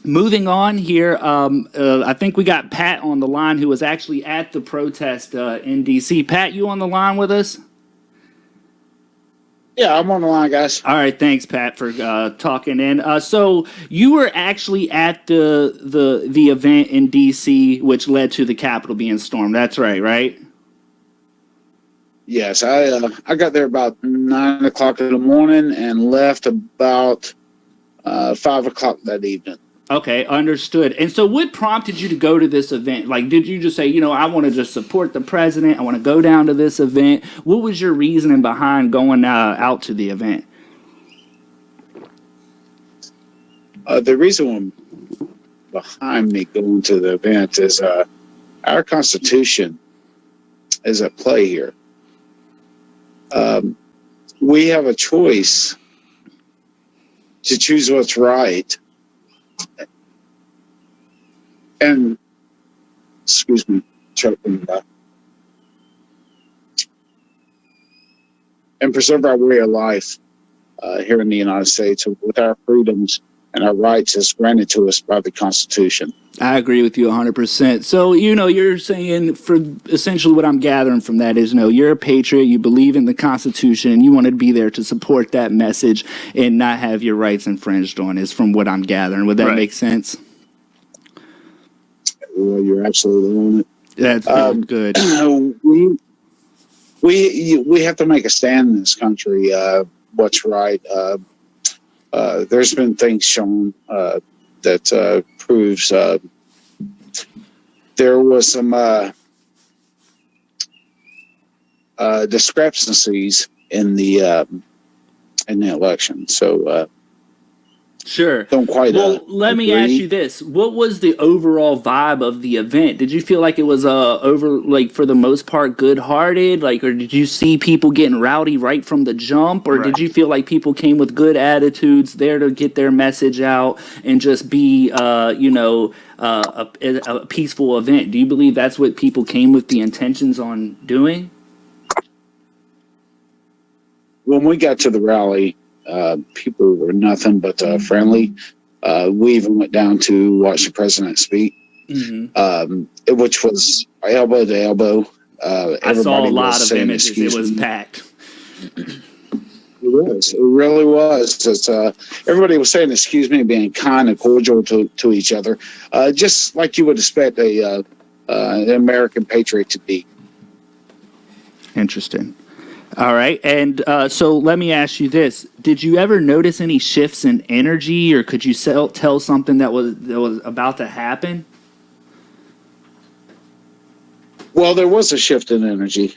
moving on here, I think we got Pat on the line, who was actually at the protest in D.C. Pat, you on the line with us? Yeah, I'm on the line, guys. All right, thanks, Pat, for talking in. So you were actually at the event in D.C., which led to the Capitol being stormed. That's right? Yes, I got there about 9 o'clock in the morning and left about 5 o'clock that evening. Okay, understood. And so what prompted you to go to this event? Like, did you just say, I want to just support the president, I want to go down to this event? What was your reasoning behind going out to the event? The reason behind me going to the event is our Constitution is at play here. We have a choice to choose what's right. And, excuse me, choking that. And preserve our way of life here in the United States with our freedoms and our rights as granted to us by the Constitution. I agree with you 100%. So, you're saying, for essentially what I'm gathering from that is, you're a patriot, you believe in the Constitution, and you want to be there to support that message and not have your rights infringed on, is from what I'm gathering. Would that make sense? Well, you're absolutely on it. That's good. We have to make a stand in this country. What's right? There's been things shown that proves there was some discrepancies in the election. So. Sure. Don't quite. Well, let me ask you this: what was the overall vibe of the event? Did you feel like it was for the most part, good-hearted, or did you see people getting rowdy right from the jump, or did you feel like people came with good attitudes, there to get their message out and just be, a peaceful event? Do you believe that's what people came with the intentions on doing? When we got to the rally, people were nothing but friendly. We even went down to watch the president speak, which was elbow to elbow. I saw a lot of images. It was packed. It was. It really was. Everybody was saying excuse me, being kind and cordial to each other, just like you would expect an American patriot to be. Interesting. All right, and so let me ask you this: did you ever notice any shifts in energy, or could you tell something that was about to happen? Well, there was a shift in energy.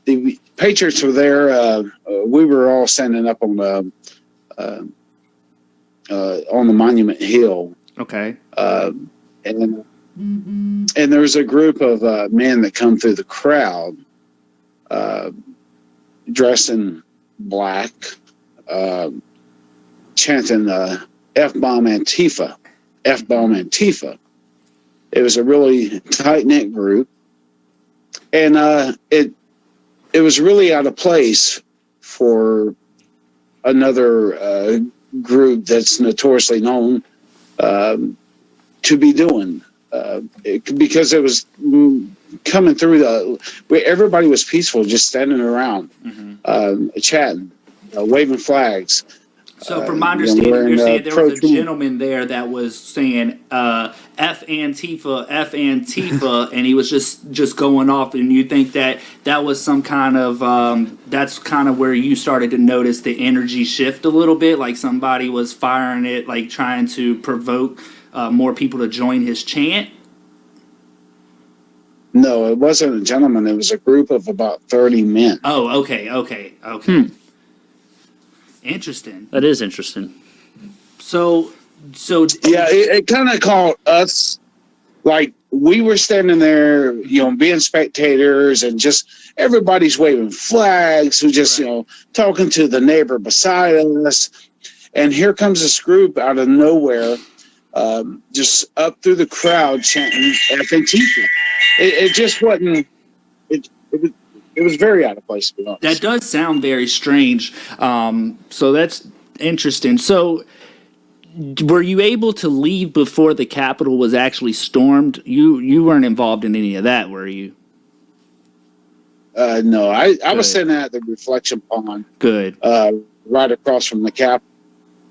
The Patriots were there. We were all standing up on the Monument Hill. Okay. And there was a group of men that come through the crowd. Dressed in black, chanting F-bomb Antifa, F-bomb Antifa. It was a really tight-knit group, and it was really out of place for another group that's notoriously known to be doing, because it was coming through everybody was peaceful, just standing around, chatting, waving flags. So from my understanding, you're saying there was a gentleman there that was saying F Antifa, F Antifa, and he was just going off, and you think that was some kind of that's kind of where you started to notice the energy shift a little bit, like somebody was firing it, like trying to provoke more people to join his chant? No, it wasn't a gentleman. It was a group of about 30 men. Oh, okay. Interesting. That is interesting. So yeah, it kind of caught us, like we were standing there, being spectators, and just everybody's waving flags, who just, talking to the neighbor beside us. And here comes this group out of nowhere, just up through the crowd chanting F Antifa. It just wasn't. It was very out of place, to be honest. That does sound very strange. So that's interesting. So were you able to leave before the Capitol was actually stormed? You weren't involved in any of that, were you? No, I was sitting at the reflection pond. Good. Right across from the Capitol,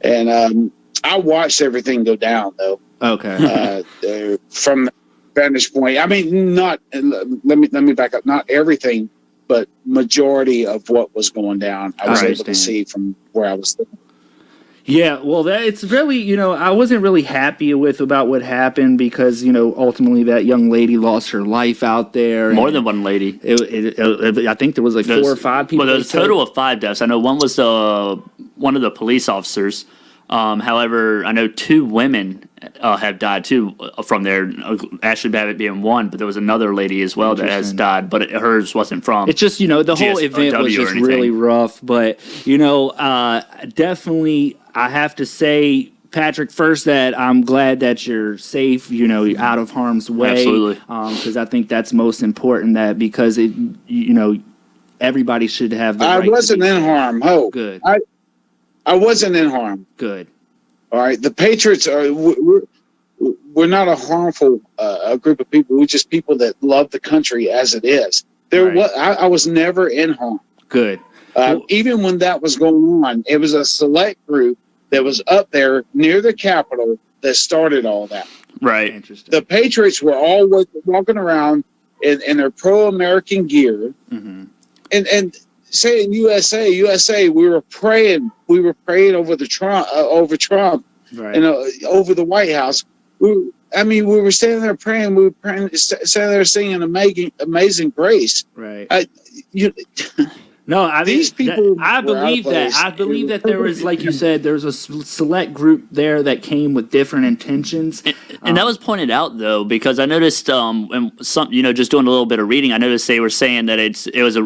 and I watched everything go down though. Okay. From the vantage point, I mean, not. Let me back up. Not everything, but majority of what was going down, I was able to see from where I was sitting. Yeah, well, it's really, I wasn't really happy about what happened because, ultimately that young lady lost her life out there. More than one lady. I think there was like 4 or 5 people. Well, there's a total of 5 deaths. I know one was one of the police officers. However, I know 2 women have died too from there. Ashley Babbitt being one, but there was another lady as well that has died, but hers wasn't from. It's just, the whole event was just really rough. But, definitely, I have to say, Patrick, first that I'm glad that you're safe, you're out of harm's way. Absolutely. Because I think that's most important because everybody should have the right. I wasn't in harm. Oh, good. I wasn't in harm. Good. All right. The Patriots we're not a harmful group of people. We're just people that love the country as it is. I was never in harm. Good. Even when that was going on, it was a select group that was up there near the Capitol that started all that. Right. Interesting. The Patriots were all walking around in their pro-American gear, and saying USA. We were praying over Trump, right, and over the White House. We were standing there praying. We were praying, standing there singing "Amazing Grace." Right. These people. I believe that. I believe that there was, like you said, there was a select group there that came with different intentions, and that was pointed out though because I noticed, and some, just doing a little bit of reading, I noticed they were saying that it was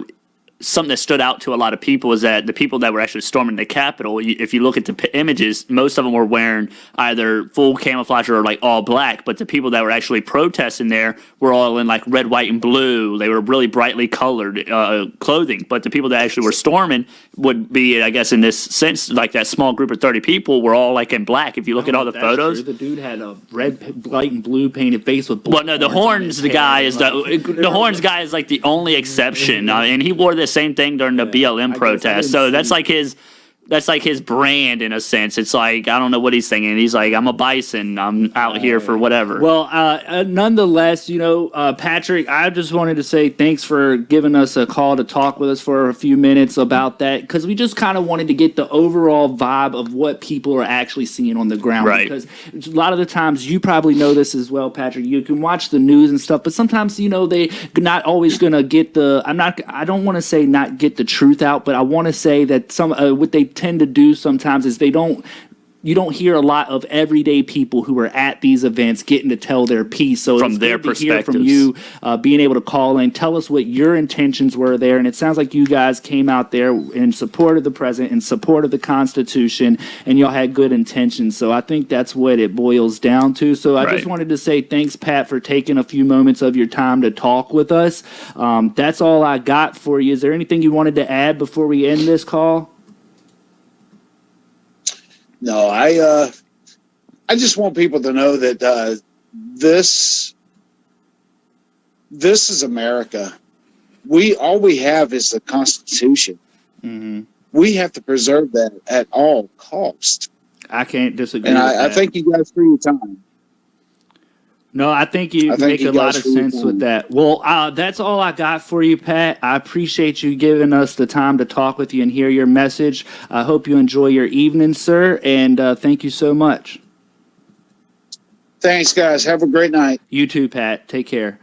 something that stood out to a lot of people is that the people that were actually storming the Capitol, if you look at the images, most of them were wearing either full camouflage or like all black, but the people that were actually protesting there were all in like red, white, and blue. They were really brightly colored clothing, but the people that actually were storming would be, I guess in this sense, like that small group of 30 people were all like in black. If you look at all the photos. True. The dude had a red, white, and blue painted face with blue. Well, no, the horns guy is the horns guy is like the only exception, and he wore the same thing during the BLM protest. So that's like his brand in a sense. It's like, I don't know what he's thinking. He's like, I'm a bison. I'm out here for whatever. Well, nonetheless, Patrick, I just wanted to say thanks for giving us a call to talk with us for a few minutes about that, because we just kind of wanted to get the overall vibe of what people are actually seeing on the ground. Right. Because a lot of the times, you probably know this as well, Patrick, you can watch the news and stuff, but sometimes, they not always going to get I don't want to say not get the truth out, but I want to say that what they tend to do sometimes is you don't hear a lot of everyday people who are at these events getting to tell their piece. So from it's their good to hear perspectives, from you, being able to call in, tell us what your intentions were there. And it sounds like you guys came out there in support of the president, in support of the Constitution, and y'all had good intentions. So I think that's what it boils down to. So I just wanted to say thanks, Pat, for taking a few moments of your time to talk with us. That's all I got for you. Is there anything you wanted to add before we end this call? No, I just want people to know that this is America. All we have is the Constitution. Mm-hmm. We have to preserve that at all costs. I can't disagree. And with that. I thank you guys for your time. No, I think you make a lot of sense with that. Well, that's all I got for you, Pat. I appreciate you giving us the time to talk with you and hear your message. I hope you enjoy your evening, sir, and thank you so much. Thanks, guys. Have a great night. You too, Pat. Take care.